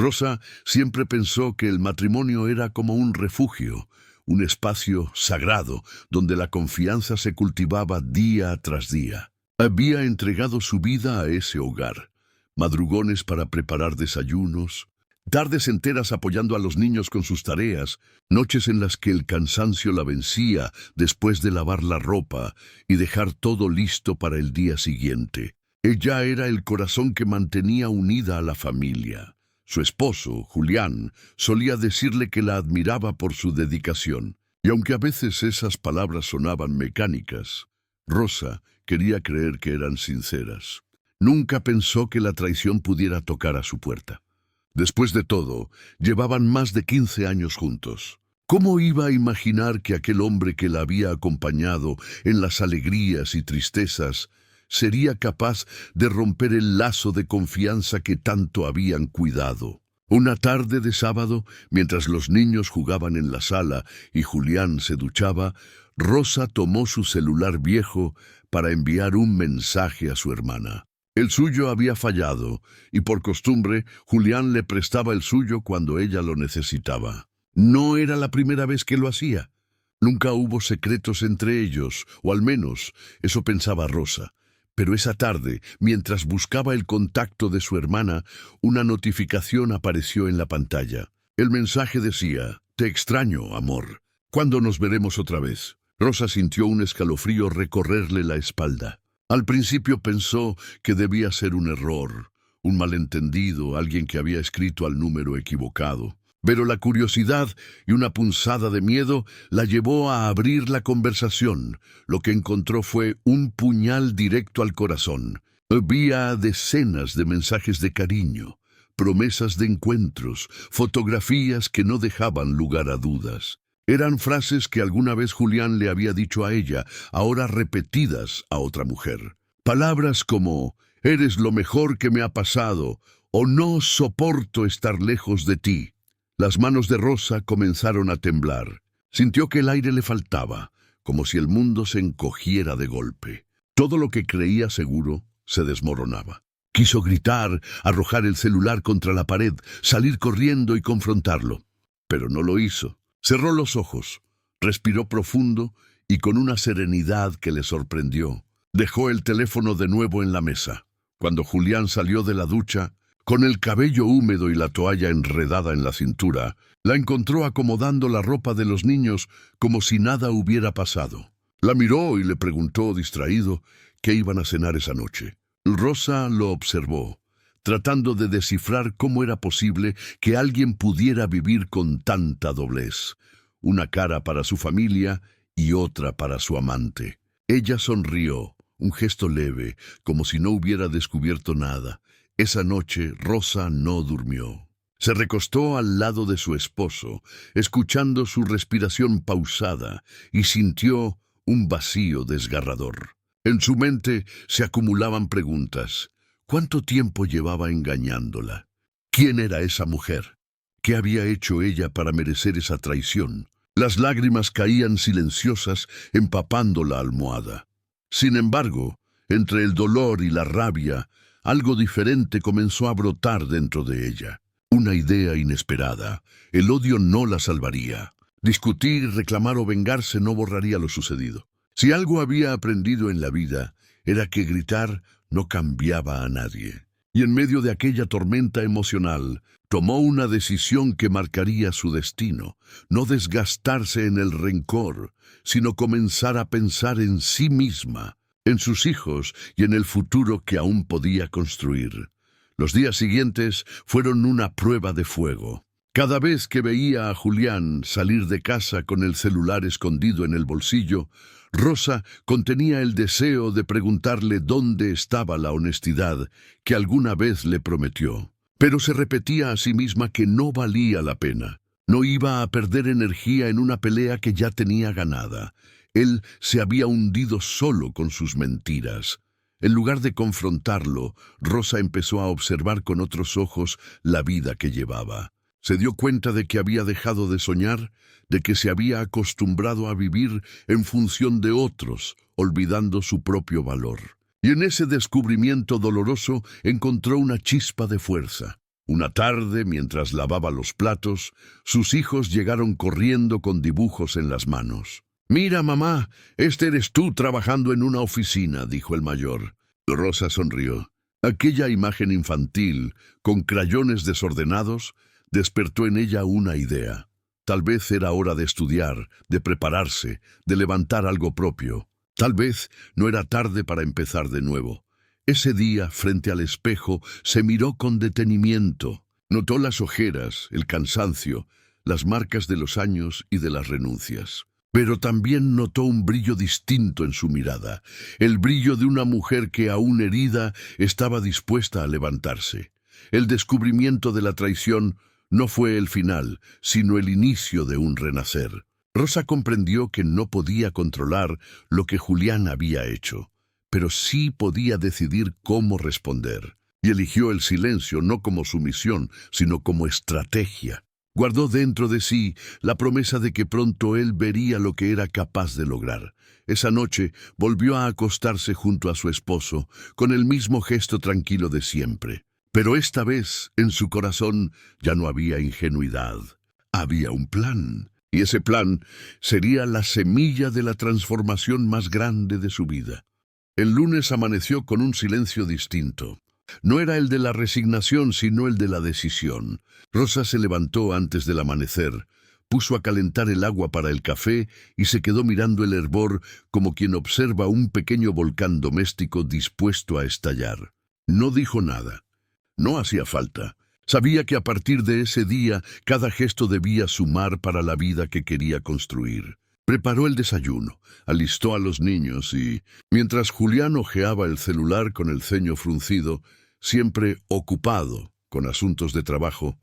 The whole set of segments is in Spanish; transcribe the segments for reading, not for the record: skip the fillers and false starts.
Rosa siempre pensó que el matrimonio era como un refugio, un espacio sagrado donde la confianza se cultivaba día tras día. Había entregado su vida a ese hogar, madrugones para preparar desayunos, tardes enteras apoyando a los niños con sus tareas, noches en las que el cansancio la vencía después de lavar la ropa y dejar todo listo para el día siguiente. Ella era el corazón que mantenía unida a la familia. Su esposo, Julián, solía decirle que la admiraba por su dedicación, y aunque a veces esas palabras sonaban mecánicas, Rosa quería creer que eran sinceras. Nunca pensó que la traición pudiera tocar a su puerta. Después de todo, llevaban más de 15 años juntos. ¿Cómo iba a imaginar que aquel hombre que la había acompañado en las alegrías y tristezas sería capaz de romper el lazo de confianza que tanto habían cuidado? Una tarde de sábado, mientras los niños jugaban en la sala y Julián se duchaba, Rosa tomó su celular viejo para enviar un mensaje a su hermana. El suyo había fallado, y por costumbre, Julián le prestaba el suyo cuando ella lo necesitaba. No era la primera vez que lo hacía. Nunca hubo secretos entre ellos, o al menos eso pensaba Rosa. Pero esa tarde, mientras buscaba el contacto de su hermana, una notificación apareció en la pantalla. El mensaje decía: «Te extraño, amor. ¿Cuándo nos veremos otra vez?». Rosa sintió un escalofrío recorrerle la espalda. Al principio pensó que debía ser un error, un malentendido, alguien que había escrito al número equivocado. Pero la curiosidad y una punzada de miedo la llevó a abrir la conversación. Lo que encontró fue un puñal directo al corazón. Había decenas de mensajes de cariño, promesas de encuentros, fotografías que no dejaban lugar a dudas. Eran frases que alguna vez Julián le había dicho a ella, ahora repetidas a otra mujer. Palabras como: «Eres lo mejor que me ha pasado» o «No soporto estar lejos de ti». Las manos de Rosa comenzaron a temblar. Sintió que el aire le faltaba, como si el mundo se encogiera de golpe. Todo lo que creía seguro se desmoronaba. Quiso gritar, arrojar el celular contra la pared, salir corriendo y confrontarlo. Pero no lo hizo. Cerró los ojos, respiró profundo y con una serenidad que le sorprendió, dejó el teléfono de nuevo en la mesa. Cuando Julián salió de la ducha, con el cabello húmedo y la toalla enredada en la cintura, la encontró acomodando la ropa de los niños como si nada hubiera pasado. La miró y le preguntó, distraído, qué iban a cenar esa noche. Rosa lo observó, tratando de descifrar cómo era posible que alguien pudiera vivir con tanta doblez. Una cara para su familia y otra para su amante. Ella sonrió, un gesto leve, como si no hubiera descubierto nada. Esa noche Rosa no durmió. Se recostó al lado de su esposo, escuchando su respiración pausada, y sintió un vacío desgarrador. En su mente se acumulaban preguntas. ¿Cuánto tiempo llevaba engañándola? ¿Quién era esa mujer? ¿Qué había hecho ella para merecer esa traición? Las lágrimas caían silenciosas, empapando la almohada. Sin embargo, entre el dolor y la rabia, algo diferente comenzó a brotar dentro de ella. Una idea inesperada. El odio no la salvaría. Discutir, reclamar o vengarse no borraría lo sucedido. Si algo había aprendido en la vida, era que gritar no cambiaba a nadie. Y en medio de aquella tormenta emocional, tomó una decisión que marcaría su destino. No desgastarse en el rencor, sino comenzar a pensar en sí misma, en sus hijos y en el futuro que aún podía construir. Los días siguientes fueron una prueba de fuego. Cada vez que veía a Julián salir de casa con el celular escondido en el bolsillo, Rosa contenía el deseo de preguntarle dónde estaba la honestidad que alguna vez le prometió. Pero se repetía a sí misma que no valía la pena. No iba a perder energía en una pelea que ya tenía ganada. Él se había hundido solo con sus mentiras. En lugar de confrontarlo, Rosa empezó a observar con otros ojos la vida que llevaba. Se dio cuenta de que había dejado de soñar, de que se había acostumbrado a vivir en función de otros, olvidando su propio valor. Y en ese descubrimiento doloroso encontró una chispa de fuerza. Una tarde, mientras lavaba los platos, sus hijos llegaron corriendo con dibujos en las manos. «Mira, mamá, este eres tú trabajando en una oficina», dijo el mayor. Rosa sonrió. Aquella imagen infantil, con crayones desordenados, despertó en ella una idea. Tal vez era hora de estudiar, de prepararse, de levantar algo propio. Tal vez no era tarde para empezar de nuevo. Ese día, frente al espejo, se miró con detenimiento. Notó las ojeras, el cansancio, las marcas de los años y de las renuncias. Pero también notó un brillo distinto en su mirada, el brillo de una mujer que, aún herida, estaba dispuesta a levantarse. El descubrimiento de la traición no fue el final, sino el inicio de un renacer. Rosa comprendió que no podía controlar lo que Julián había hecho, pero sí podía decidir cómo responder. Y eligió el silencio no como sumisión, sino como estrategia. Guardó dentro de sí la promesa de que pronto él vería lo que era capaz de lograr. Esa noche volvió a acostarse junto a su esposo, con el mismo gesto tranquilo de siempre. Pero esta vez, en su corazón, ya no había ingenuidad. Había un plan, y ese plan sería la semilla de la transformación más grande de su vida. El lunes amaneció con un silencio distinto. No era el de la resignación, sino el de la decisión. Rosa se levantó antes del amanecer, puso a calentar el agua para el café y se quedó mirando el hervor como quien observa un pequeño volcán doméstico dispuesto a estallar. No dijo nada. No hacía falta. Sabía que a partir de ese día cada gesto debía sumar para la vida que quería construir. Preparó el desayuno, alistó a los niños y, mientras Julián hojeaba el celular con el ceño fruncido, siempre ocupado con asuntos de trabajo,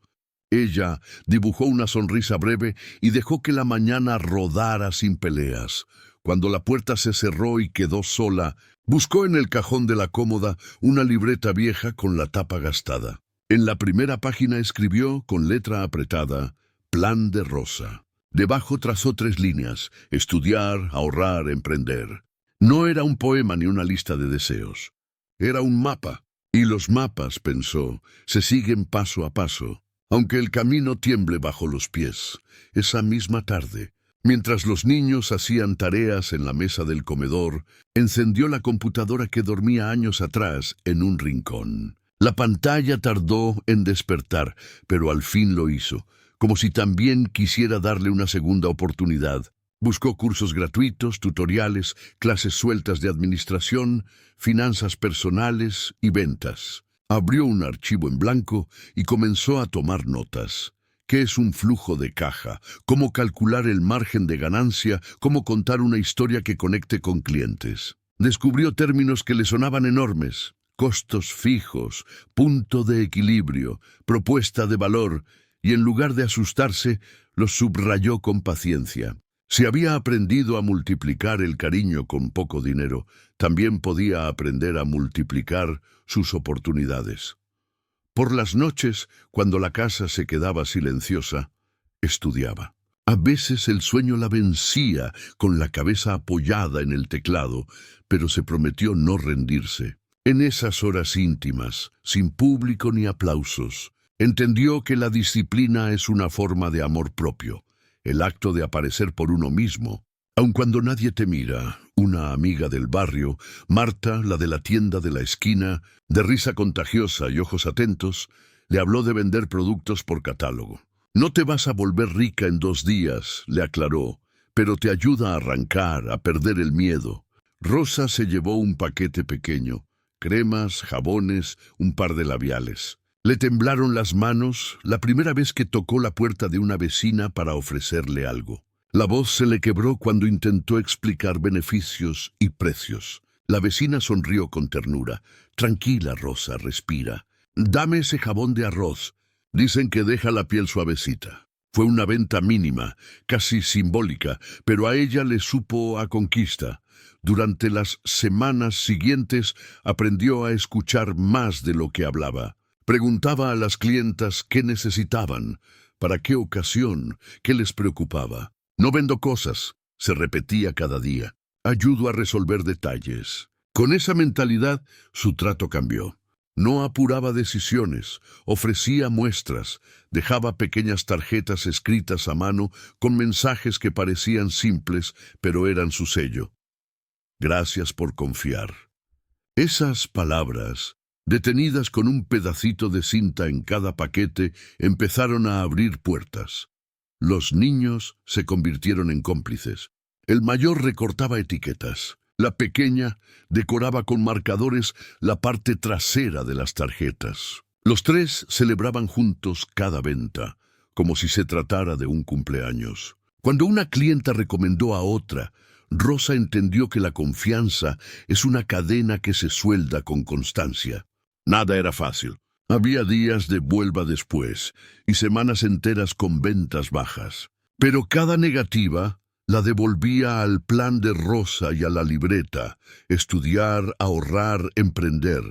ella dibujó una sonrisa breve y dejó que la mañana rodara sin peleas. Cuando la puerta se cerró y quedó sola, buscó en el cajón de la cómoda una libreta vieja con la tapa gastada. En la primera página escribió, con letra apretada, «Plan de Rosa». Debajo trazó 3 líneas: estudiar, ahorrar, emprender. No era un poema ni una lista de deseos. Era un mapa. Y los mapas, pensó, se siguen paso a paso, aunque el camino tiemble bajo los pies. Esa misma tarde, mientras los niños hacían tareas en la mesa del comedor, encendió la computadora que dormía años atrás en un rincón. La pantalla tardó en despertar, pero al fin lo hizo, como si también quisiera darle una segunda oportunidad. Buscó cursos gratuitos, tutoriales, clases sueltas de administración, finanzas personales y ventas. Abrió un archivo en blanco y comenzó a tomar notas. ¿Qué es un flujo de caja? ¿Cómo calcular el margen de ganancia? ¿Cómo contar una historia que conecte con clientes? Descubrió términos que le sonaban enormes: costos fijos, punto de equilibrio, propuesta de valor, y en lugar de asustarse, los subrayó con paciencia. Si había aprendido a multiplicar el cariño con poco dinero, también podía aprender a multiplicar sus oportunidades. Por las noches, cuando la casa se quedaba silenciosa, estudiaba. A veces el sueño la vencía con la cabeza apoyada en el teclado, pero se prometió no rendirse. En esas horas íntimas, sin público ni aplausos, entendió que la disciplina es una forma de amor propio. El acto de aparecer por uno mismo. Aun cuando nadie te mira, una amiga del barrio, Marta, la de la tienda de la esquina, de risa contagiosa y ojos atentos, le habló de vender productos por catálogo. «No te vas a volver rica en 2 días», le aclaró, «pero te ayuda a arrancar, a perder el miedo». Rosa se llevó un paquete pequeño, cremas, jabones, un par de labiales. Le temblaron las manos la primera vez que tocó la puerta de una vecina para ofrecerle algo. La voz se le quebró cuando intentó explicar beneficios y precios. La vecina sonrió con ternura. «Tranquila, Rosa, respira. Dame ese jabón de arroz. Dicen que deja la piel suavecita». Fue una venta mínima, casi simbólica, pero a ella le supo a conquista. Durante las semanas siguientes aprendió a escuchar más de lo que hablaba. Preguntaba a las clientas qué necesitaban, para qué ocasión, qué les preocupaba. «No vendo cosas», se repetía cada día. «Ayudo a resolver detalles». Con esa mentalidad, su trato cambió. No apuraba decisiones, ofrecía muestras, dejaba pequeñas tarjetas escritas a mano con mensajes que parecían simples, pero eran su sello. Gracias por confiar. Esas palabras, detenidas con un pedacito de cinta en cada paquete, empezaron a abrir puertas. Los niños se convirtieron en cómplices. El mayor recortaba etiquetas. La pequeña decoraba con marcadores la parte trasera de las tarjetas. Los tres celebraban juntos cada venta, como si se tratara de un cumpleaños. Cuando una clienta recomendó a otra, Rosa entendió que la confianza es una cadena que se suelda con constancia. Nada era fácil. Había días de vuelva después y semanas enteras con ventas bajas. Pero cada negativa la devolvía al plan de Rosa y a la libreta: estudiar, ahorrar, emprender.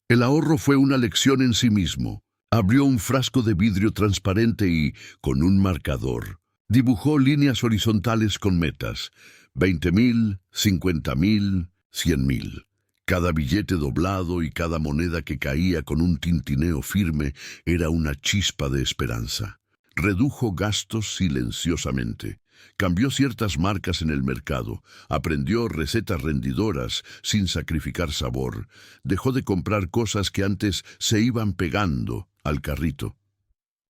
El ahorro fue una lección en sí mismo. Abrió un frasco de vidrio transparente y, con un marcador, dibujó líneas horizontales con metas: 20,000, 50,000, 100,000. Cada billete doblado y cada moneda que caía con un tintineo firme era una chispa de esperanza. Redujo gastos silenciosamente. Cambió ciertas marcas en el mercado. Aprendió recetas rendidoras sin sacrificar sabor. Dejó de comprar cosas que antes se iban pegando al carrito.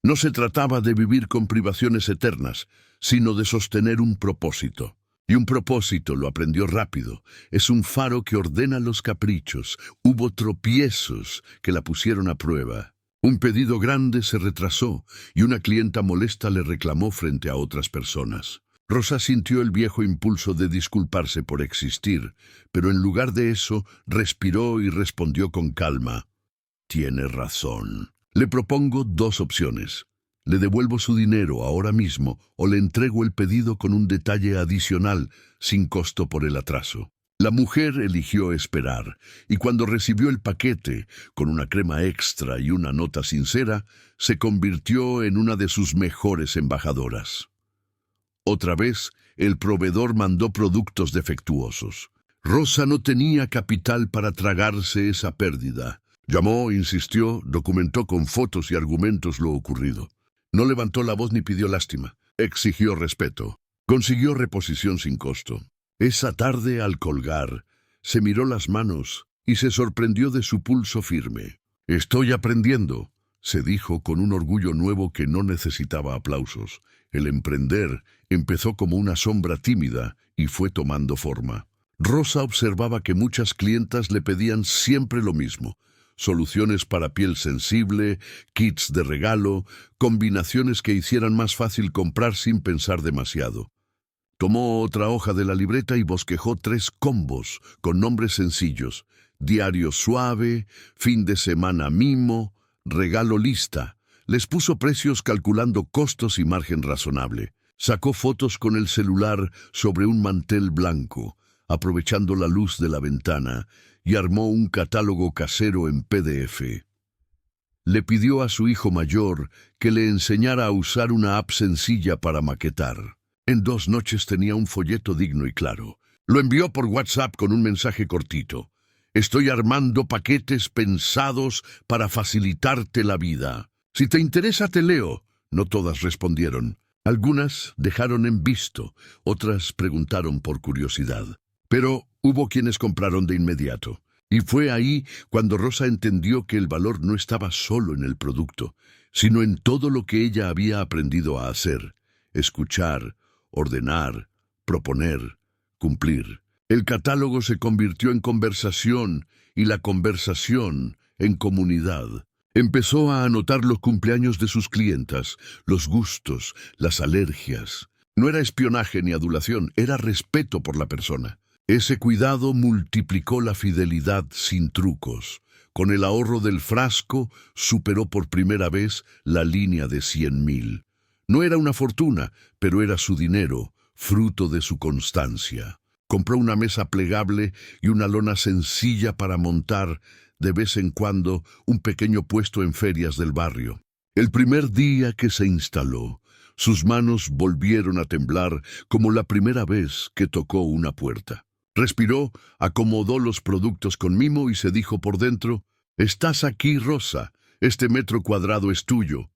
No se trataba de vivir con privaciones eternas, sino de sostener un propósito. Y un propósito, lo aprendió rápido, es un faro que ordena los caprichos. Hubo tropiezos que la pusieron a prueba. Un pedido grande se retrasó y una clienta molesta le reclamó frente a otras personas. Rosa sintió el viejo impulso de disculparse por existir, pero en lugar de eso, respiró y respondió con calma: «Tiene razón. Le propongo dos opciones. Le devuelvo su dinero ahora mismo o le entrego el pedido con un detalle adicional, sin costo por el atraso». La mujer eligió esperar, y cuando recibió el paquete, con una crema extra y una nota sincera, se convirtió en una de sus mejores embajadoras. Otra vez, el proveedor mandó productos defectuosos. Rosa no tenía capital para tragarse esa pérdida. Llamó, insistió, documentó con fotos y argumentos lo ocurrido. No levantó la voz ni pidió lástima. Exigió respeto. Consiguió reposición sin costo. Esa tarde, al colgar, se miró las manos y se sorprendió de su pulso firme. «Estoy aprendiendo», se dijo con un orgullo nuevo que no necesitaba aplausos. El emprender empezó como una sombra tímida y fue tomando forma. Rosa observaba que muchas clientas le pedían siempre lo mismo: soluciones para piel sensible, kits de regalo, combinaciones que hicieran más fácil comprar sin pensar demasiado. Tomó otra hoja de la libreta y bosquejó 3 combos con nombres sencillos: diario suave, fin de semana mimo, regalo lista. Les puso precios calculando costos y margen razonable. Sacó fotos con el celular sobre un mantel blanco, aprovechando la luz de la ventana, y armó un catálogo casero en PDF. Le pidió a su hijo mayor que le enseñara a usar una app sencilla para maquetar. En 2 noches tenía un folleto digno y claro. Lo envió por WhatsApp con un mensaje cortito: «Estoy armando paquetes pensados para facilitarte la vida. Si te interesa te leo». No todas respondieron. Algunas dejaron en visto, otras preguntaron por curiosidad. Pero hubo quienes compraron de inmediato. Y fue ahí cuando Rosa entendió que el valor no estaba solo en el producto, sino en todo lo que ella había aprendido a hacer: escuchar, ordenar, proponer, cumplir. El catálogo se convirtió en conversación y la conversación en comunidad. Empezó a anotar los cumpleaños de sus clientas, los gustos, las alergias. No era espionaje ni adulación, era respeto por la persona. Ese cuidado multiplicó la fidelidad sin trucos. Con el ahorro del frasco, superó por primera vez la línea de 100,000. No era una fortuna, pero era su dinero, fruto de su constancia. Compró una mesa plegable y una lona sencilla para montar, de vez en cuando, un pequeño puesto en ferias del barrio. El primer día que se instaló, sus manos volvieron a temblar como la primera vez que tocó una puerta. Respiró, acomodó los productos con mimo y se dijo por dentro: «Estás aquí, Rosa. Este metro cuadrado es tuyo».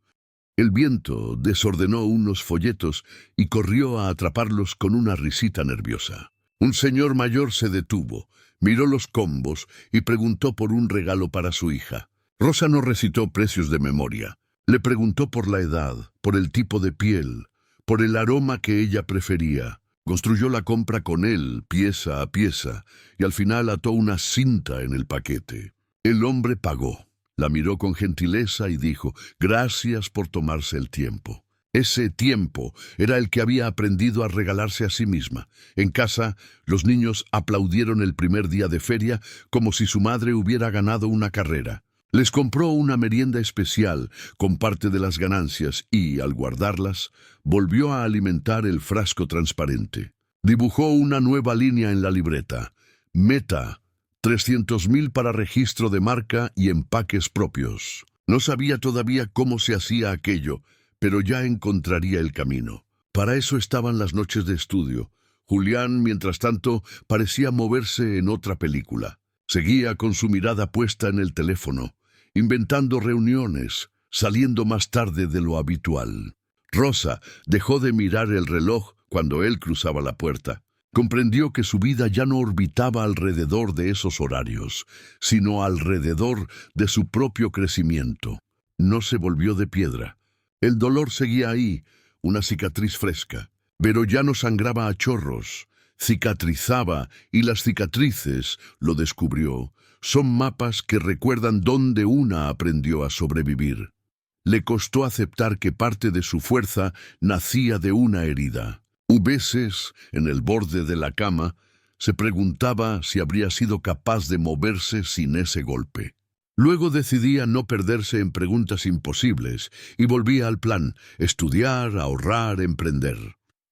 El viento desordenó unos folletos y corrió a atraparlos con una risita nerviosa. Un señor mayor se detuvo, miró los combos y preguntó por un regalo para su hija. Rosa no recitó precios de memoria. Le preguntó por la edad, por el tipo de piel, por el aroma que ella prefería. Construyó la compra con él, pieza a pieza, y al final ató una cinta en el paquete. El hombre pagó. La miró con gentileza y dijo, «Gracias por tomarse el tiempo». Ese tiempo era el que había aprendido a regalarse a sí misma. En casa, los niños aplaudieron el primer día de feria como si su madre hubiera ganado una carrera. Les compró una merienda especial con parte de las ganancias y, al guardarlas, volvió a alimentar el frasco transparente. Dibujó una nueva línea en la libreta. Meta, 300.000 para registro de marca y empaques propios. No sabía todavía cómo se hacía aquello, pero ya encontraría el camino. Para eso estaban las noches de estudio. Julián, mientras tanto, parecía moverse en otra película. Seguía con su mirada puesta en el teléfono, inventando reuniones, saliendo más tarde de lo habitual. Rosa dejó de mirar el reloj cuando él cruzaba la puerta. Comprendió que su vida ya no orbitaba alrededor de esos horarios, sino alrededor de su propio crecimiento. No se volvió de piedra. El dolor seguía ahí, una cicatriz fresca, pero ya no sangraba a chorros. Cicatrizaba y las cicatrices, lo descubrió, son mapas que recuerdan dónde una aprendió a sobrevivir. Le costó aceptar que parte de su fuerza nacía de una herida. Veces, en el borde de la cama, se preguntaba si habría sido capaz de moverse sin ese golpe. Luego decidía no perderse en preguntas imposibles y volvía al plan: estudiar, ahorrar, emprender.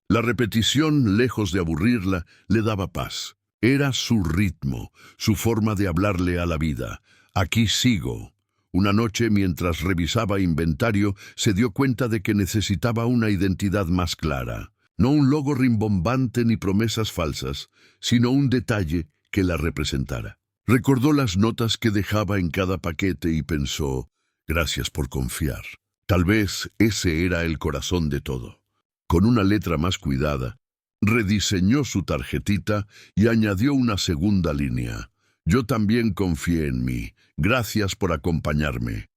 La repetición, lejos de aburrirla, le daba paz. Era su ritmo, su forma de hablarle a la vida. Aquí sigo. Una noche, mientras revisaba inventario, se dio cuenta de que necesitaba una identidad más clara. No un logo rimbombante ni promesas falsas, sino un detalle que la representara. Recordó las notas que dejaba en cada paquete y pensó, «Gracias por confiar». Tal vez ese era el corazón de todo. Con una letra más cuidada, rediseñó su tarjetita y añadió una segunda línea. «Yo también confié en mí. Gracias por acompañarme».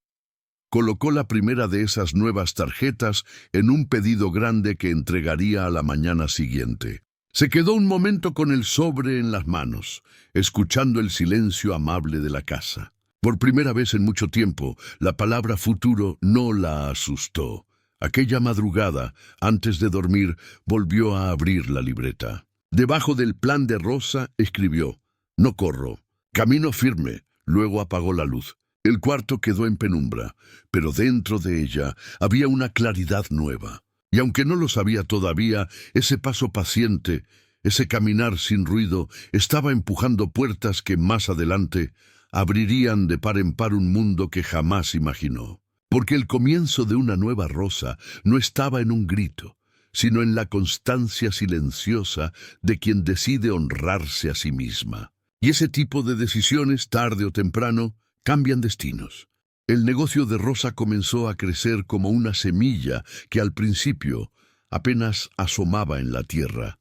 Colocó la primera de esas nuevas tarjetas en un pedido grande que entregaría a la mañana siguiente. Se quedó un momento con el sobre en las manos, escuchando el silencio amable de la casa. Por primera vez en mucho tiempo, la palabra futuro no la asustó. Aquella madrugada, antes de dormir, volvió a abrir la libreta. Debajo del plan de Rosa escribió: «No corro, camino firme». Luego apagó la luz. El cuarto quedó en penumbra, pero dentro de ella había una claridad nueva. Y aunque no lo sabía todavía, ese paso paciente, ese caminar sin ruido, estaba empujando puertas que más adelante abrirían de par en par un mundo que jamás imaginó. Porque el comienzo de una nueva Rosa no estaba en un grito, sino en la constancia silenciosa de quien decide honrarse a sí misma. Y ese tipo de decisiones, tarde o temprano, cambian destinos. El negocio de Rosa comenzó a crecer como una semilla que al principio apenas asomaba en la tierra,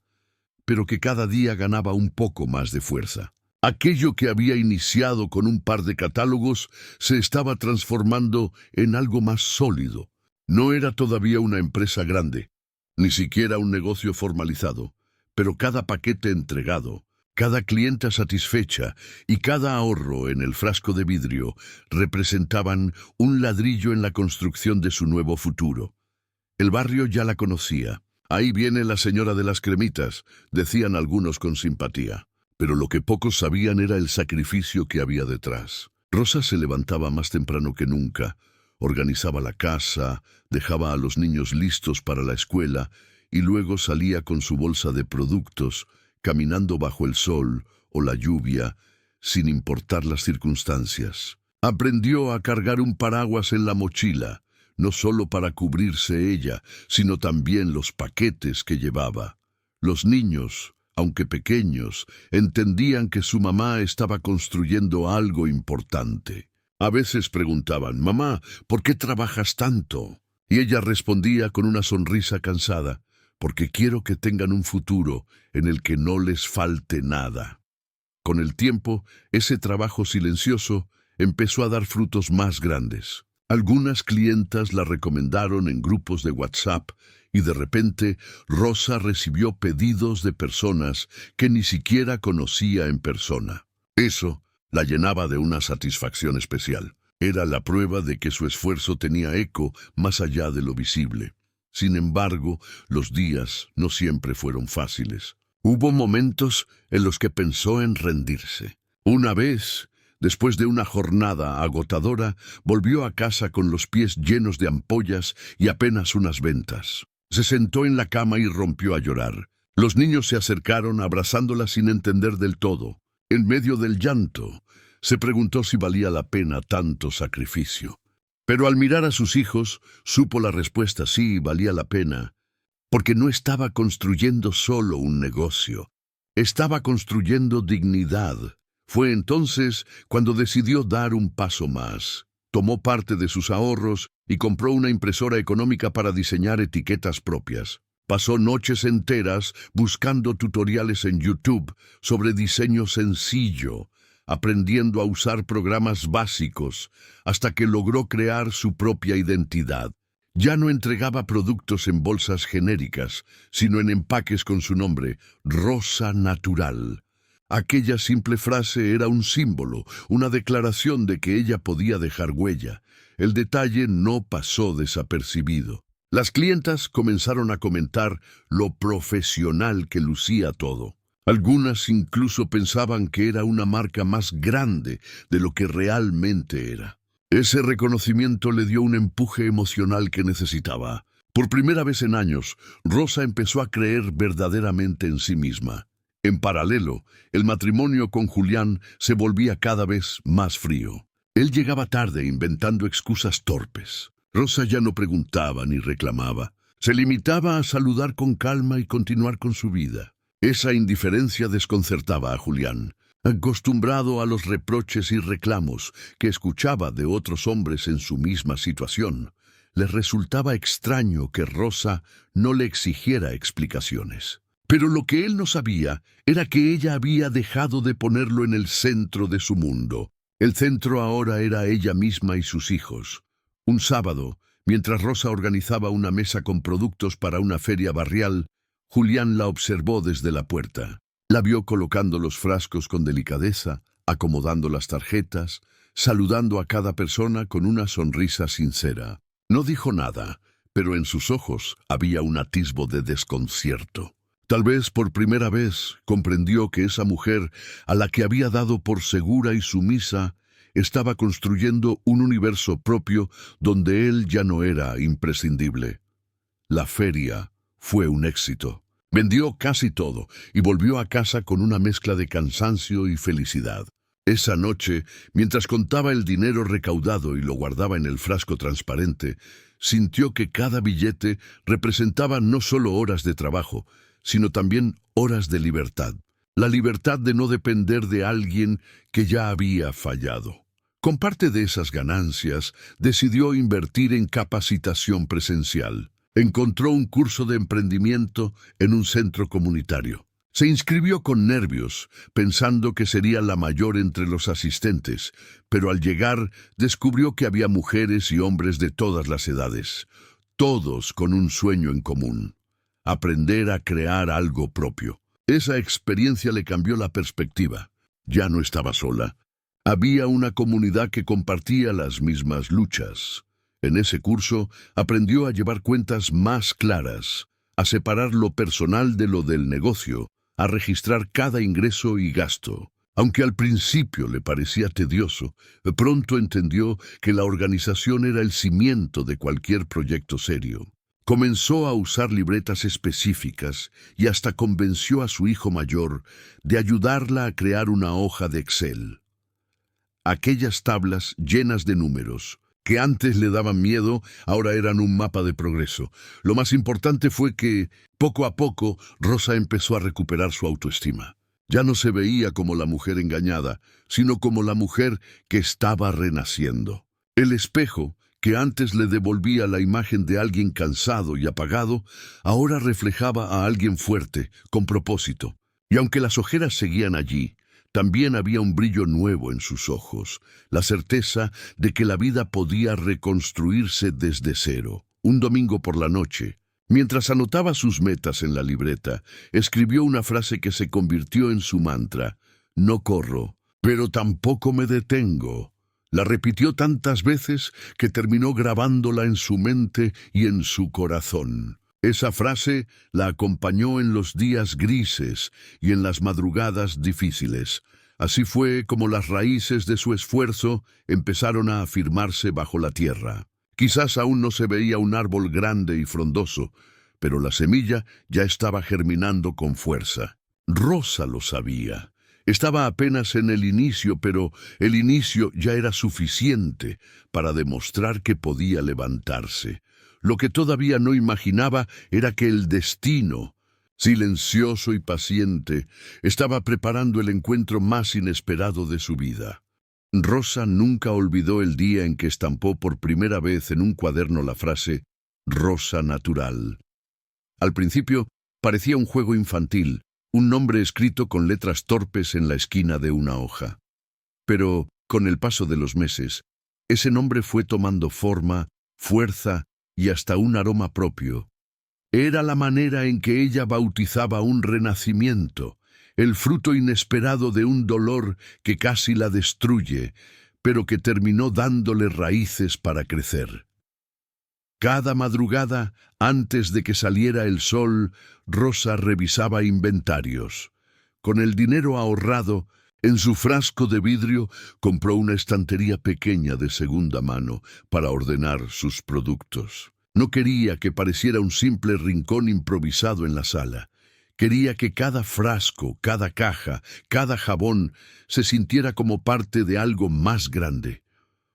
pero que cada día ganaba un poco más de fuerza. Aquello que había iniciado con un par de catálogos se estaba transformando en algo más sólido. No era todavía una empresa grande, ni siquiera un negocio formalizado, pero cada paquete entregado, cada clienta satisfecha y cada ahorro en el frasco de vidrio representaban un ladrillo en la construcción de su nuevo futuro. El barrio ya la conocía. «Ahí viene la señora de las cremitas», decían algunos con simpatía. Pero lo que pocos sabían era el sacrificio que había detrás. Rosa se levantaba más temprano que nunca, organizaba la casa, dejaba a los niños listos para la escuela y luego salía con su bolsa de productos, caminando bajo el sol o la lluvia, sin importar las circunstancias. Aprendió a cargar un paraguas en la mochila, no solo para cubrirse ella, sino también los paquetes que llevaba. Los niños, aunque pequeños, entendían que su mamá estaba construyendo algo importante. A veces preguntaban, «Mamá, ¿por qué trabajas tanto?». Y ella respondía con una sonrisa cansada, «Porque quiero que tengan un futuro en el que no les falte nada». Con el tiempo, ese trabajo silencioso empezó a dar frutos más grandes. Algunas clientas la recomendaron en grupos de WhatsApp y de repente Rosa recibió pedidos de personas que ni siquiera conocía en persona. Eso la llenaba de una satisfacción especial. Era la prueba de que su esfuerzo tenía eco más allá de lo visible. Sin embargo, los días no siempre fueron fáciles. Hubo momentos en los que pensó en rendirse. Una vez, después de una jornada agotadora, volvió a casa con los pies llenos de ampollas y apenas unas ventas. Se sentó en la cama y rompió a llorar. Los niños se acercaron abrazándola sin entender del todo. En medio del llanto, se preguntó si valía la pena tanto sacrificio. Pero al mirar a sus hijos, supo la respuesta: sí, valía la pena. Porque no estaba construyendo solo un negocio, estaba construyendo dignidad. Fue entonces cuando decidió dar un paso más. Tomó parte de sus ahorros y compró una impresora económica para diseñar etiquetas propias. Pasó noches enteras buscando tutoriales en YouTube sobre diseño sencillo, aprendiendo a usar programas básicos, hasta que logró crear su propia identidad. Ya no entregaba productos en bolsas genéricas, sino en empaques con su nombre, Rosa Natural. Aquella simple frase era un símbolo, una declaración de que ella podía dejar huella. El detalle no pasó desapercibido. Las clientas comenzaron a comentar lo profesional que lucía todo. Algunas incluso pensaban que era una marca más grande de lo que realmente era. Ese reconocimiento le dio un empuje emocional que necesitaba. Por primera vez en años, Rosa empezó a creer verdaderamente en sí misma. En paralelo, el matrimonio con Julián se volvía cada vez más frío. Él llegaba tarde inventando excusas torpes. Rosa ya no preguntaba ni reclamaba. Se limitaba a saludar con calma y continuar con su vida. Esa indiferencia desconcertaba a Julián. Acostumbrado a los reproches y reclamos que escuchaba de otros hombres en su misma situación, le resultaba extraño que Rosa no le exigiera explicaciones. Pero lo que él no sabía era que ella había dejado de ponerlo en el centro de su mundo. El centro ahora era ella misma y sus hijos. Un sábado, mientras Rosa organizaba una mesa con productos para una feria barrial, Julián la observó desde la puerta. La vio colocando los frascos con delicadeza, acomodando las tarjetas, saludando a cada persona con una sonrisa sincera. No dijo nada, pero en sus ojos había un atisbo de desconcierto. Tal vez por primera vez comprendió que esa mujer, a la que había dado por segura y sumisa, estaba construyendo un universo propio donde él ya no era imprescindible. La feria fue un éxito. Vendió casi todo y volvió a casa con una mezcla de cansancio y felicidad. Esa noche, mientras contaba el dinero recaudado y lo guardaba en el frasco transparente, sintió que cada billete representaba no solo horas de trabajo, sino también horas de libertad. La libertad de no depender de alguien que ya había fallado. Con parte de esas ganancias, decidió invertir en capacitación presencial. Encontró un curso de emprendimiento en un centro comunitario. Se inscribió con nervios, pensando que sería la mayor entre los asistentes, pero al llegar descubrió que había mujeres y hombres de todas las edades, todos con un sueño en común: aprender a crear algo propio. Esa experiencia le cambió la perspectiva. Ya no estaba sola. Había una comunidad que compartía las mismas luchas. En ese curso aprendió a llevar cuentas más claras, a separar lo personal de lo del negocio, a registrar cada ingreso y gasto. Aunque al principio le parecía tedioso, pronto entendió que la organización era el cimiento de cualquier proyecto serio. Comenzó a usar libretas específicas y hasta convenció a su hijo mayor de ayudarla a crear una hoja de Excel. Aquellas tablas llenas de números, que antes le daban miedo, ahora eran un mapa de progreso. Lo más importante fue que, poco a poco, Rosa empezó a recuperar su autoestima. Ya no se veía como la mujer engañada, sino como la mujer que estaba renaciendo. El espejo, que antes le devolvía la imagen de alguien cansado y apagado, ahora reflejaba a alguien fuerte, con propósito. Y aunque las ojeras seguían allí, también había un brillo nuevo en sus ojos, la certeza de que la vida podía reconstruirse desde cero. Un domingo por la noche, mientras anotaba sus metas en la libreta, escribió una frase que se convirtió en su mantra: no corro, pero tampoco me detengo. La repitió tantas veces que terminó grabándola en su mente y en su corazón. Esa frase la acompañó en los días grises y en las madrugadas difíciles. Así fue como las raíces de su esfuerzo empezaron a afirmarse bajo la tierra. Quizás aún no se veía un árbol grande y frondoso, pero la semilla ya estaba germinando con fuerza. Rosa lo sabía. Estaba apenas en el inicio, pero el inicio ya era suficiente para demostrar que podía levantarse. Lo que todavía no imaginaba era que el destino, silencioso y paciente, estaba preparando el encuentro más inesperado de su vida. Rosa nunca olvidó el día en que estampó por primera vez en un cuaderno la frase «Rosa Natural». Al principio parecía un juego infantil, un nombre escrito con letras torpes en la esquina de una hoja. Pero, con el paso de los meses, ese nombre fue tomando forma, fuerza y hasta un aroma propio. Era la manera en que ella bautizaba un renacimiento, el fruto inesperado de un dolor que casi la destruye, pero que terminó dándole raíces para crecer. Cada madrugada, antes de que saliera el sol, Rosa revisaba inventarios. Con el dinero ahorrado, en su frasco de vidrio compró una estantería pequeña de segunda mano para ordenar sus productos. No quería que pareciera un simple rincón improvisado en la sala. Quería que cada frasco, cada caja, cada jabón se sintiera como parte de algo más grande.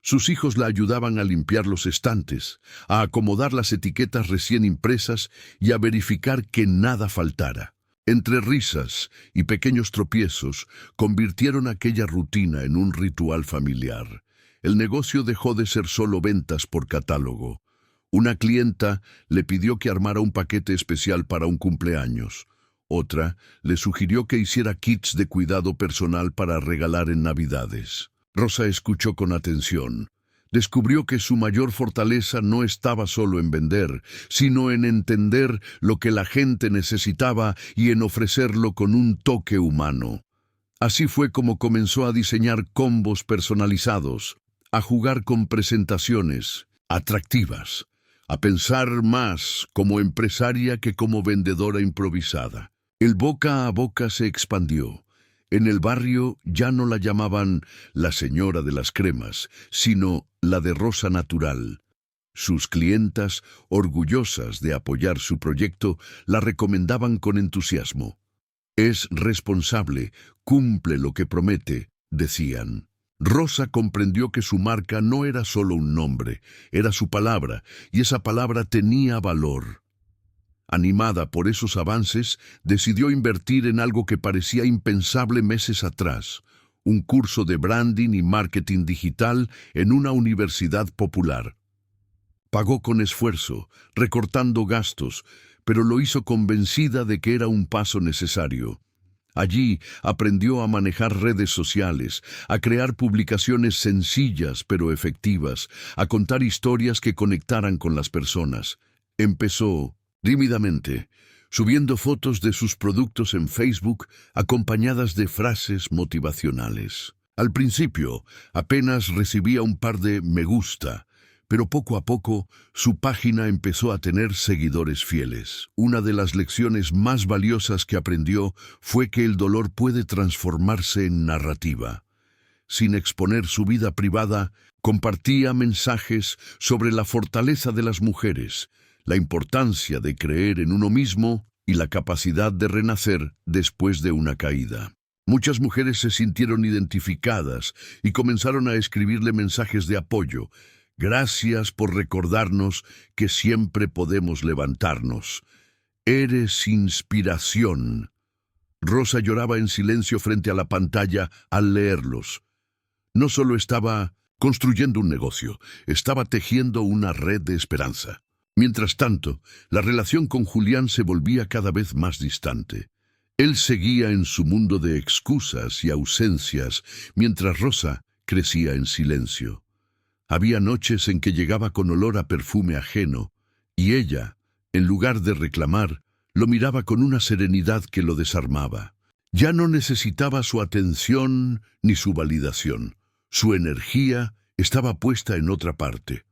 Sus hijos la ayudaban a limpiar los estantes, a acomodar las etiquetas recién impresas y a verificar que nada faltara. Entre risas y pequeños tropiezos, convirtieron aquella rutina en un ritual familiar. El negocio dejó de ser solo ventas por catálogo. Una clienta le pidió que armara un paquete especial para un cumpleaños. Otra le sugirió que hiciera kits de cuidado personal para regalar en Navidades. Rosa escuchó con atención. Descubrió que su mayor fortaleza no estaba solo en vender, sino en entender lo que la gente necesitaba y en ofrecerlo con un toque humano. Así fue como comenzó a diseñar combos personalizados, a jugar con presentaciones atractivas, a pensar más como empresaria que como vendedora improvisada. El boca a boca se expandió. En el barrio ya no la llamaban la señora de las cremas, sino la de Rosa Natural. Sus clientas, orgullosas de apoyar su proyecto, la recomendaban con entusiasmo. Es responsable, cumple lo que promete, decían. Rosa comprendió que su marca no era solo un nombre, era su palabra, y esa palabra tenía valor. Animada por esos avances, decidió invertir en algo que parecía impensable meses atrás, un curso de branding y marketing digital en una universidad popular. Pagó con esfuerzo, recortando gastos, pero lo hizo convencida de que era un paso necesario. Allí aprendió a manejar redes sociales, a crear publicaciones sencillas pero efectivas, a contar historias que conectaran con las personas. Empezó tímidamente, subiendo fotos de sus productos en Facebook acompañadas de frases motivacionales. Al principio, apenas recibía un par de me gusta, pero poco a poco su página empezó a tener seguidores fieles. Una de las lecciones más valiosas que aprendió fue que el dolor puede transformarse en narrativa. Sin exponer su vida privada, compartía mensajes sobre la fortaleza de las mujeres, la importancia de creer en uno mismo y la capacidad de renacer después de una caída. Muchas mujeres se sintieron identificadas y comenzaron a escribirle mensajes de apoyo. Gracias por recordarnos que siempre podemos levantarnos. Eres inspiración. Rosa lloraba en silencio frente a la pantalla al leerlos. No solo estaba construyendo un negocio, estaba tejiendo una red de esperanza. Mientras tanto, la relación con Julián se volvía cada vez más distante. Él seguía en su mundo de excusas y ausencias, mientras Rosa crecía en silencio. Había noches en que llegaba con olor a perfume ajeno, y ella, en lugar de reclamar, lo miraba con una serenidad que lo desarmaba. Ya no necesitaba su atención ni su validación. Su energía estaba puesta en otra parte.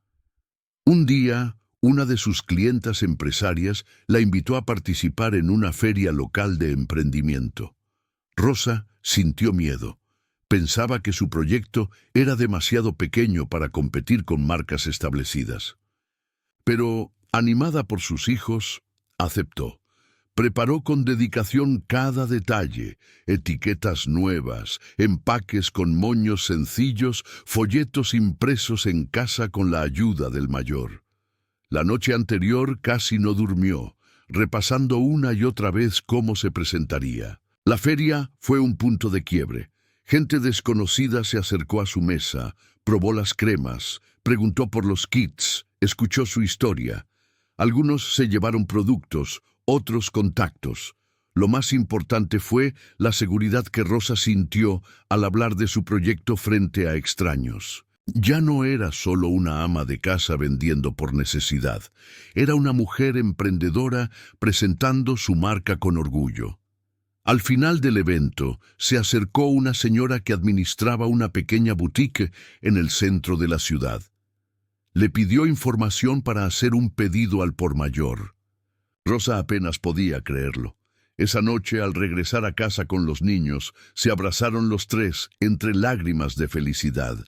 Un día, una de sus clientas empresarias la invitó a participar en una feria local de emprendimiento. Rosa sintió miedo. Pensaba que su proyecto era demasiado pequeño para competir con marcas establecidas. Pero, animada por sus hijos, aceptó. Preparó con dedicación cada detalle: etiquetas nuevas, empaques con moños sencillos, folletos impresos en casa con la ayuda del mayor. La noche anterior casi no durmió, repasando una y otra vez cómo se presentaría. La feria fue un punto de quiebre. Gente desconocida se acercó a su mesa, probó las cremas, preguntó por los kits, escuchó su historia. Algunos se llevaron productos, otros contactos. Lo más importante fue la seguridad que Rosa sintió al hablar de su proyecto frente a extraños. Ya no era solo una ama de casa vendiendo por necesidad. Era una mujer emprendedora presentando su marca con orgullo. Al final del evento, se acercó una señora que administraba una pequeña boutique en el centro de la ciudad. Le pidió información para hacer un pedido al por mayor. Rosa apenas podía creerlo. Esa noche, al regresar a casa con los niños, se abrazaron los tres entre lágrimas de felicidad.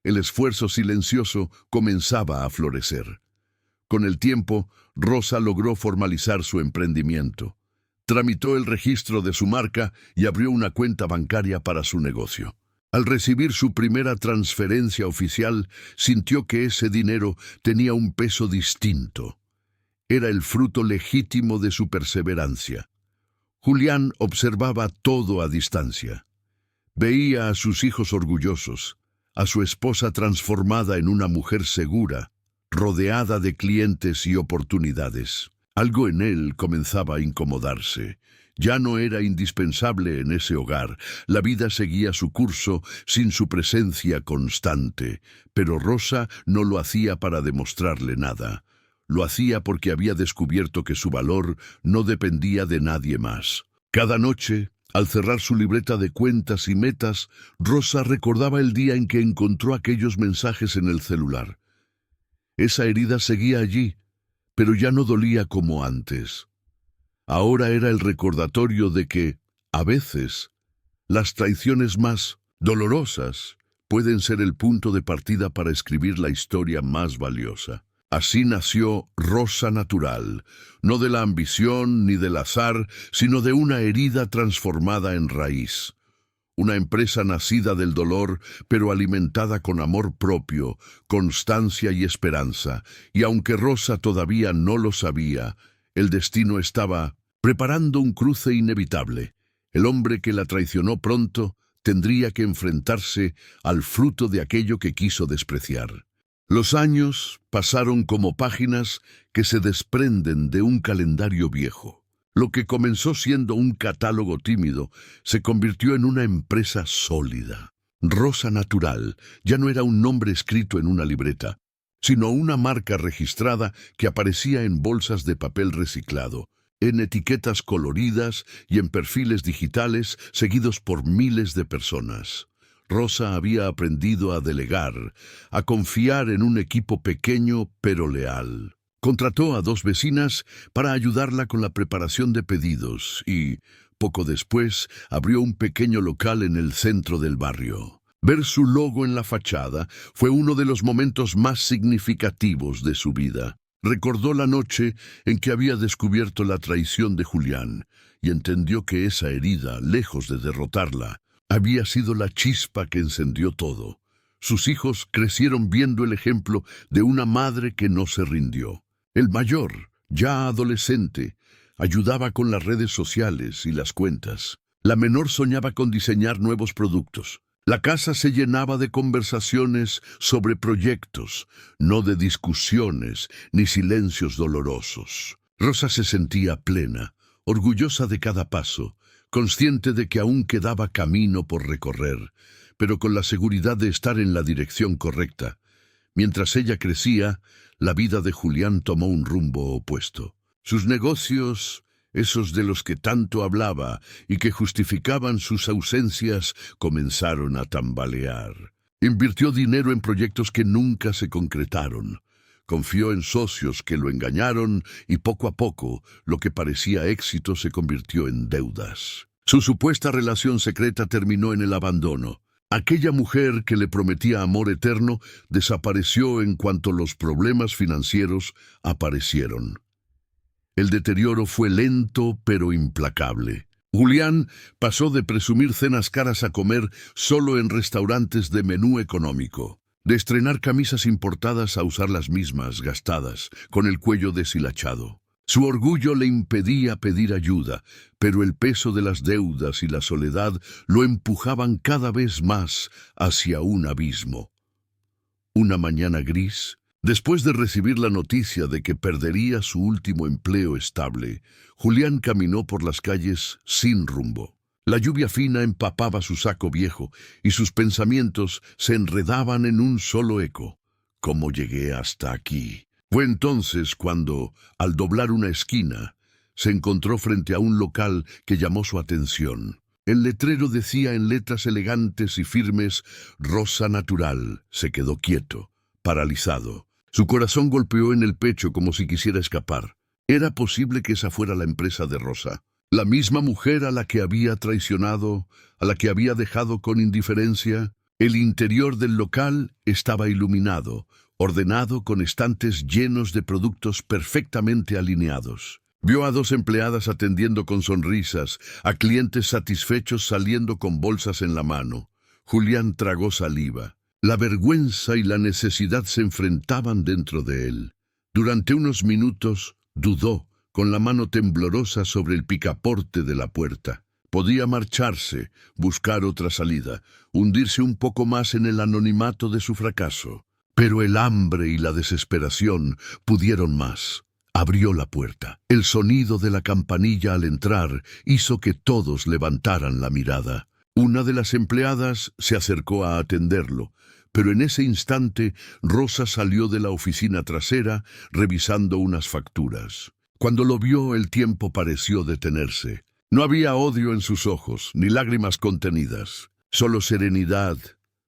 El esfuerzo silencioso comenzaba a florecer. Con el tiempo, Rosa logró formalizar su emprendimiento. Tramitó el registro de su marca y abrió una cuenta bancaria para su negocio. Al recibir su primera transferencia oficial, sintió que ese dinero tenía un peso distinto. Era el fruto legítimo de su perseverancia. Julián observaba todo a distancia. Veía a sus hijos orgullosos, a su esposa transformada en una mujer segura, rodeada de clientes y oportunidades. Algo en él comenzaba a incomodarse. Ya no era indispensable en ese hogar. La vida seguía su curso sin su presencia constante, pero Rosa no lo hacía para demostrarle nada. Lo hacía porque había descubierto que su valor no dependía de nadie más. Cada noche, al cerrar su libreta de cuentas y metas, Rosa recordaba el día en que encontró aquellos mensajes en el celular. Esa herida seguía allí, pero ya no dolía como antes. Ahora era el recordatorio de que, a veces, las traiciones más dolorosas pueden ser el punto de partida para escribir la historia más valiosa. Así nació Rosa Natural, no de la ambición ni del azar, sino de una herida transformada en raíz. Una empresa nacida del dolor, pero alimentada con amor propio, constancia y esperanza. Y aunque Rosa todavía no lo sabía, el destino estaba preparando un cruce inevitable. El hombre que la traicionó pronto tendría que enfrentarse al fruto de aquello que quiso despreciar. Los años pasaron como páginas que se desprenden de un calendario viejo. Lo que comenzó siendo un catálogo tímido se convirtió en una empresa sólida. Rosa Natural ya no era un nombre escrito en una libreta, sino una marca registrada que aparecía en bolsas de papel reciclado, en etiquetas coloridas y en perfiles digitales seguidos por miles de personas. Rosa había aprendido a delegar, a confiar en un equipo pequeño pero leal. Contrató a 2 vecinas para ayudarla con la preparación de pedidos y, poco después, abrió un pequeño local en el centro del barrio. Ver su logo en la fachada fue uno de los momentos más significativos de su vida. Recordó la noche en que había descubierto la traición de Julián y entendió que esa herida, lejos de derrotarla, había sido la chispa que encendió todo. Sus hijos crecieron viendo el ejemplo de una madre que no se rindió. El mayor, ya adolescente, ayudaba con las redes sociales y las cuentas. La menor soñaba con diseñar nuevos productos. La casa se llenaba de conversaciones sobre proyectos, no de discusiones ni silencios dolorosos. Rosa se sentía plena, orgullosa de cada paso, consciente de que aún quedaba camino por recorrer, pero con la seguridad de estar en la dirección correcta. Mientras ella crecía, la vida de Julián tomó un rumbo opuesto. Sus negocios, esos de los que tanto hablaba y que justificaban sus ausencias, comenzaron a tambalear. Invirtió dinero en proyectos que nunca se concretaron. Confió en socios que lo engañaron y poco a poco lo que parecía éxito se convirtió en deudas. Su supuesta relación secreta terminó en el abandono. Aquella mujer que le prometía amor eterno desapareció en cuanto los problemas financieros aparecieron. El deterioro fue lento pero implacable. Julián pasó de presumir cenas caras a comer solo en restaurantes de menú económico, de estrenar camisas importadas a usar las mismas gastadas, con el cuello deshilachado. Su orgullo le impedía pedir ayuda, pero el peso de las deudas y la soledad lo empujaban cada vez más hacia un abismo. Una mañana gris, después de recibir la noticia de que perdería su último empleo estable, Julián caminó por las calles sin rumbo. La lluvia fina empapaba su saco viejo y sus pensamientos se enredaban en un solo eco. ¿Cómo llegué hasta aquí? Fue entonces cuando, al doblar una esquina, se encontró frente a un local que llamó su atención. El letrero decía en letras elegantes y firmes, Rosa Natural. Se quedó quieto, paralizado. Su corazón golpeó en el pecho como si quisiera escapar. ¿Era posible que esa fuera la empresa de Rosa? La misma mujer a la que había traicionado, a la que había dejado con indiferencia. El interior del local estaba iluminado, ordenado con estantes llenos de productos perfectamente alineados. Vio a dos empleadas atendiendo con sonrisas, a clientes satisfechos saliendo con bolsas en la mano. Julián tragó saliva. La vergüenza y la necesidad se enfrentaban dentro de él. Durante unos minutos dudó, con la mano temblorosa sobre el picaporte de la puerta. Podía marcharse, buscar otra salida, hundirse un poco más en el anonimato de su fracaso. Pero el hambre y la desesperación pudieron más. Abrió la puerta. El sonido de la campanilla al entrar hizo que todos levantaran la mirada. Una de las empleadas se acercó a atenderlo, pero en ese instante Rosa salió de la oficina trasera revisando unas facturas. Cuando lo vio, el tiempo pareció detenerse. No había odio en sus ojos, ni lágrimas contenidas, solo serenidad.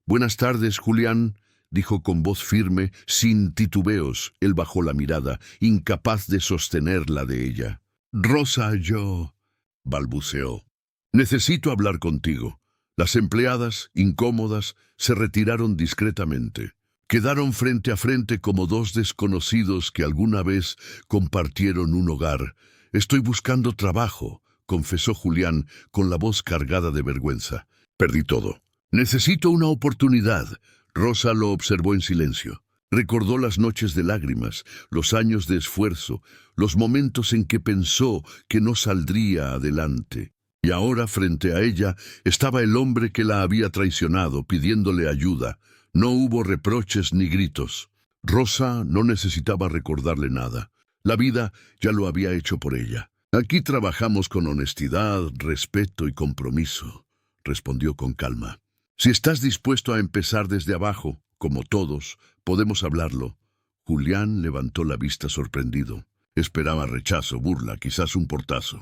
«Buenas tardes, Julián», dijo con voz firme, sin titubeos. Él bajó la mirada, incapaz de sostenerla de ella. «Rosa, yo», balbuceó. «Necesito hablar contigo». Las empleadas, incómodas, se retiraron discretamente. Quedaron frente a frente como dos desconocidos que alguna vez compartieron un hogar. «Estoy buscando trabajo», confesó Julián con la voz cargada de vergüenza. «Perdí todo. Necesito una oportunidad». Rosa lo observó en silencio. Recordó las noches de lágrimas, los años de esfuerzo, los momentos en que pensó que no saldría adelante. Y ahora, frente a ella, estaba el hombre que la había traicionado, pidiéndole ayuda. No hubo reproches ni gritos. Rosa no necesitaba recordarle nada. La vida ya lo había hecho por ella. «Aquí trabajamos con honestidad, respeto y compromiso», respondió con calma. «Si estás dispuesto a empezar desde abajo, como todos, podemos hablarlo». Julián levantó la vista sorprendido. Esperaba rechazo, burla, quizás un portazo.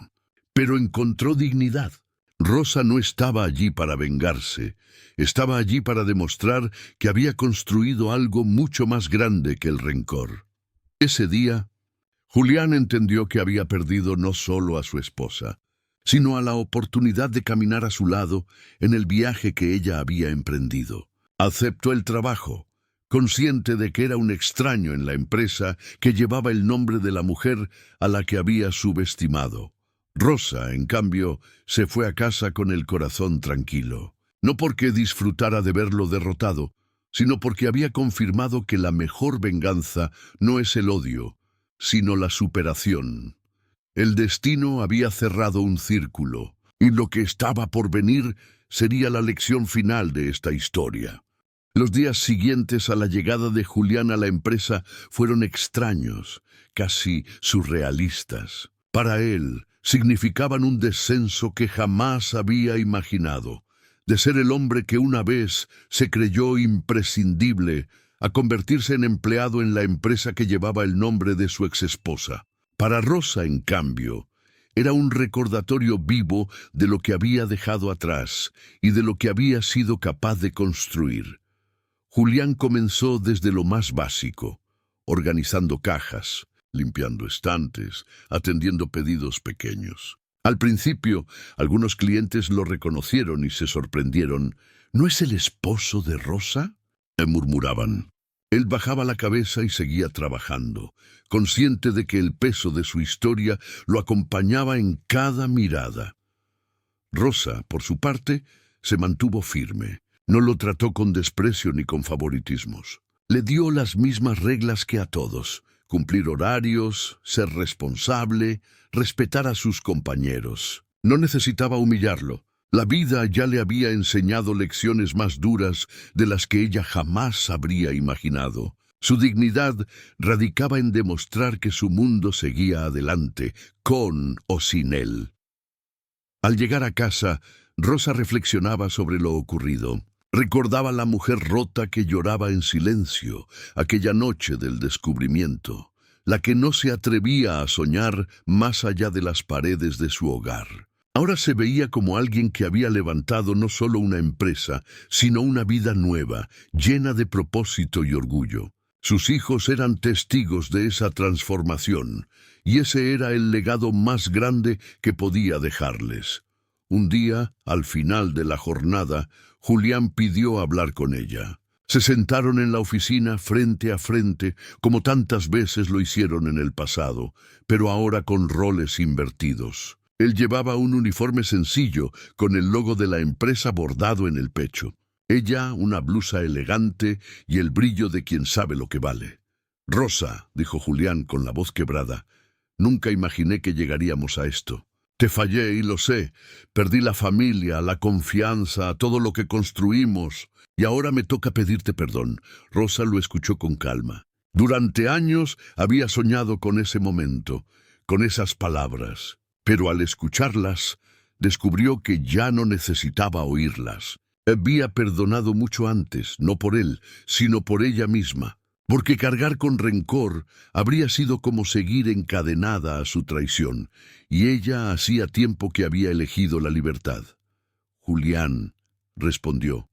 Pero encontró dignidad. Rosa no estaba allí para vengarse. Estaba allí para demostrar que había construido algo mucho más grande que el rencor. Ese día, Julián entendió que había perdido no solo a su esposa, sino a la oportunidad de caminar a su lado en el viaje que ella había emprendido. Aceptó el trabajo, consciente de que era un extraño en la empresa que llevaba el nombre de la mujer a la que había subestimado. Rosa, en cambio, se fue a casa con el corazón tranquilo, no porque disfrutara de verlo derrotado, sino porque había confirmado que la mejor venganza no es el odio, sino la superación. El destino había cerrado un círculo. y lo que estaba por venir sería la lección final de esta historia. Los días siguientes a la llegada de Julián a la empresa fueron extraños, casi surrealistas. Para él, significaban un descenso que jamás había imaginado, de ser el hombre que una vez se creyó imprescindible, a convertirse en empleado en la empresa que llevaba el nombre de su exesposa. Para Rosa, en cambio, era un recordatorio vivo de lo que había dejado atrás y de lo que había sido capaz de construir. Julián comenzó desde lo más básico, organizando cajas, limpiando estantes, atendiendo pedidos pequeños. Al principio, algunos clientes lo reconocieron y se sorprendieron. ¿No es el esposo de Rosa?, murmuraban. Él bajaba la cabeza y seguía trabajando, consciente de que el peso de su historia lo acompañaba en cada mirada. Rosa, por su parte, se mantuvo firme. No lo trató con desprecio ni con favoritismos. Le dio las mismas reglas que a todos: cumplir horarios, ser responsable, respetar a sus compañeros. No necesitaba humillarlo. La vida ya le había enseñado lecciones más duras de las que ella jamás habría imaginado. Su dignidad radicaba en demostrar que su mundo seguía adelante, con o sin él. Al llegar a casa, Rosa reflexionaba sobre lo ocurrido. Recordaba la mujer rota que lloraba en silencio aquella noche del descubrimiento, la que no se atrevía a soñar más allá de las paredes de su hogar. Ahora se veía como alguien que había levantado no solo una empresa, sino una vida nueva, llena de propósito y orgullo. Sus hijos eran testigos de esa transformación, y ese era el legado más grande que podía dejarles. Un día, al final de la jornada, Julián pidió hablar con ella. Se sentaron en la oficina frente a frente, como tantas veces lo hicieron en el pasado, pero ahora con roles invertidos. Él llevaba un uniforme sencillo, con el logo de la empresa bordado en el pecho. Ella, una blusa elegante y el brillo de quien sabe lo que vale. «Rosa», dijo Julián con la voz quebrada, «nunca imaginé que llegaríamos a esto. Te fallé y lo sé. Perdí la familia, la confianza, todo lo que construimos. Y ahora me toca pedirte perdón». Rosa lo escuchó con calma. Durante años había soñado con ese momento, con esas palabras. Pero al escucharlas, descubrió que ya no necesitaba oírlas. Había perdonado mucho antes, no por él, sino por ella misma. Porque cargar con rencor habría sido como seguir encadenada a su traición, y ella hacía tiempo que había elegido la libertad. «Julián», respondió,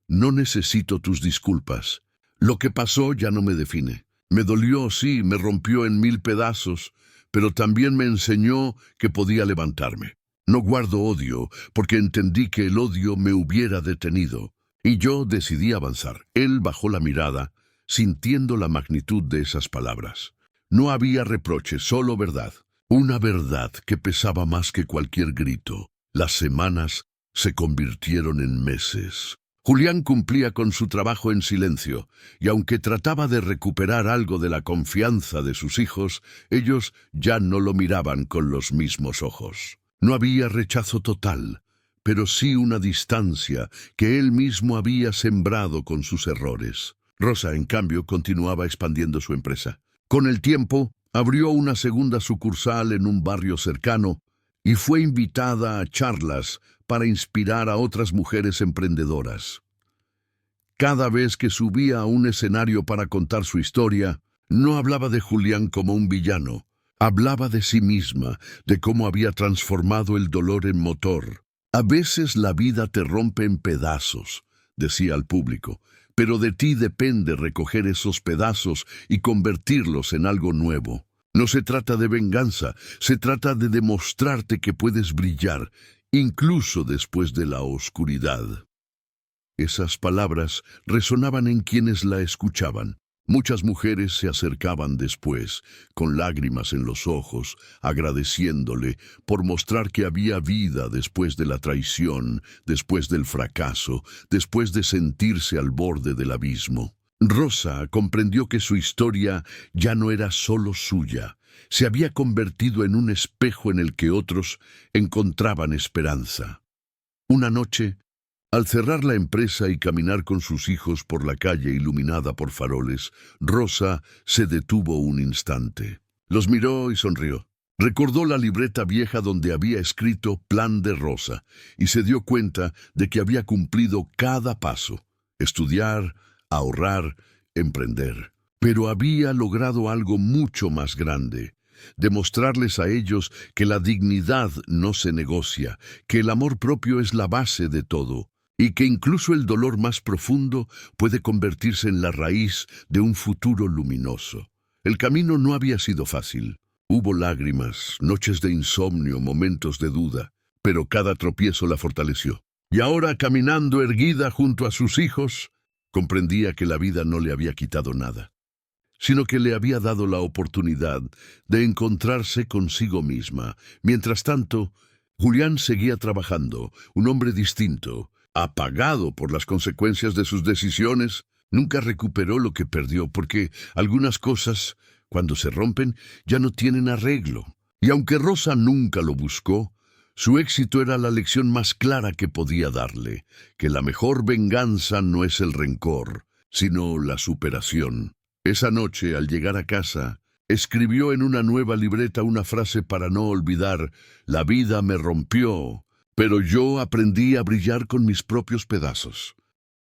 «no necesito tus disculpas. Lo que pasó ya no me define. Me dolió, sí, me rompió en 1000 pedazos, pero también me enseñó que podía levantarme. No guardo odio, porque entendí que el odio me hubiera detenido, y yo decidí avanzar». Él bajó la mirada, sintiendo la magnitud de esas palabras. No había reproche, solo verdad. Una verdad que pesaba más que cualquier grito. Las semanas se convirtieron en meses. Julián cumplía con su trabajo en silencio, y aunque trataba de recuperar algo de la confianza de sus hijos, ellos ya no lo miraban con los mismos ojos. No había rechazo total, pero sí una distancia que él mismo había sembrado con sus errores. Rosa, en cambio, continuaba expandiendo su empresa. Con el tiempo, abrió una segunda sucursal en un barrio cercano y fue invitada a charlas para inspirar a otras mujeres emprendedoras. Cada vez que subía a un escenario para contar su historia, no hablaba de Julián como un villano. Hablaba de sí misma, de cómo había transformado el dolor en motor. «A veces la vida te rompe en pedazos», decía al público, «pero de ti depende recoger esos pedazos y convertirlos en algo nuevo. No se trata de venganza, se trata de demostrarte que puedes brillar, incluso después de la oscuridad». Esas palabras resonaban en quienes la escuchaban. Muchas mujeres se acercaban después, con lágrimas en los ojos, agradeciéndole por mostrar que había vida después de la traición, después del fracaso, después de sentirse al borde del abismo. Rosa comprendió que su historia ya no era solo suya, se había convertido en un espejo en el que otros encontraban esperanza. Una noche, al cerrar la empresa y caminar con sus hijos por la calle iluminada por faroles, Rosa se detuvo un instante. Los miró y sonrió. Recordó la libreta vieja donde había escrito Plan de Rosa y se dio cuenta de que había cumplido cada paso: estudiar, ahorrar, emprender. Pero había logrado algo mucho más grande: demostrarles a ellos que la dignidad no se negocia, que el amor propio es la base de todo, y que incluso el dolor más profundo puede convertirse en la raíz de un futuro luminoso. El camino no había sido fácil. Hubo lágrimas, noches de insomnio, momentos de duda, pero cada tropiezo la fortaleció. Y ahora, caminando erguida junto a sus hijos, comprendía que la vida no le había quitado nada, sino que le había dado la oportunidad de encontrarse consigo misma. Mientras tanto, Julián seguía trabajando, un hombre distinto, apagado por las consecuencias de sus decisiones. Nunca recuperó lo que perdió, porque algunas cosas, cuando se rompen, ya no tienen arreglo. Y aunque Rosa nunca lo buscó, su éxito era la lección más clara que podía darle: que la mejor venganza no es el rencor, sino la superación. Esa noche, al llegar a casa, escribió en una nueva libreta una frase para no olvidar: la vida me rompió, pero yo aprendí a brillar con mis propios pedazos.